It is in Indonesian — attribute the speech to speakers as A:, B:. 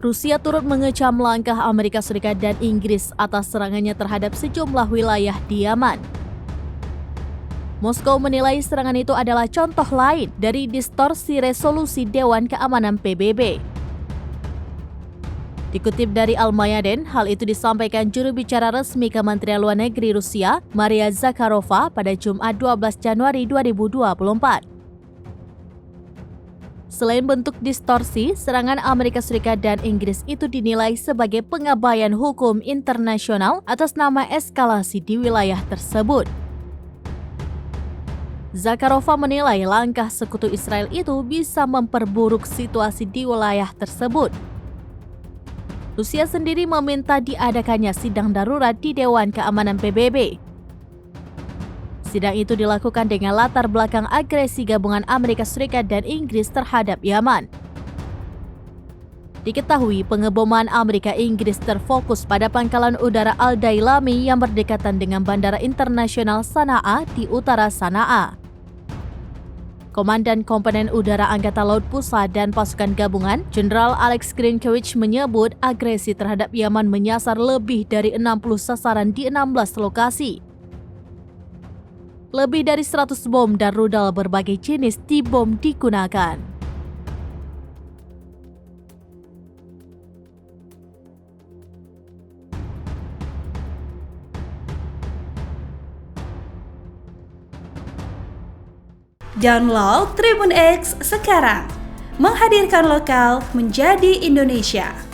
A: Rusia turut mengecam langkah Amerika Serikat dan Inggris atas serangannya terhadap sejumlah wilayah di Yaman. Moskow menilai serangan itu adalah contoh lain dari distorsi resolusi Dewan Keamanan PBB. Dikutip dari Al-Mayadin, hal itu disampaikan juru bicara resmi Kementerian Luar Negeri Rusia, Maria Zakharova, pada Jumat 12 Januari 2024. Selain bentuk distorsi, serangan Amerika Serikat dan Inggris itu dinilai sebagai pengabaian hukum internasional atas nama eskalasi di wilayah tersebut. Zakharova menilai langkah sekutu Israel itu bisa memperburuk situasi di wilayah tersebut. Rusia sendiri meminta diadakannya sidang darurat di Dewan Keamanan PBB. Sidang itu dilakukan dengan latar belakang agresi gabungan Amerika Serikat dan Inggris terhadap Yaman. Diketahui pengeboman Amerika Inggris terfokus pada pangkalan udara Al-Dailami yang berdekatan dengan Bandara Internasional Sanaa di utara Sanaa. Komandan Komponen Udara Angkatan Laut Pusat dan Pasukan Gabungan, Jenderal Alex Grynkewich menyebut agresi terhadap Yaman menyasar lebih dari 60 sasaran di 16 lokasi. Lebih dari 100 bom dan rudal berbagai jenis dibom digunakan.
B: Download Tribun X sekarang, menghadirkan lokal menjadi Indonesia.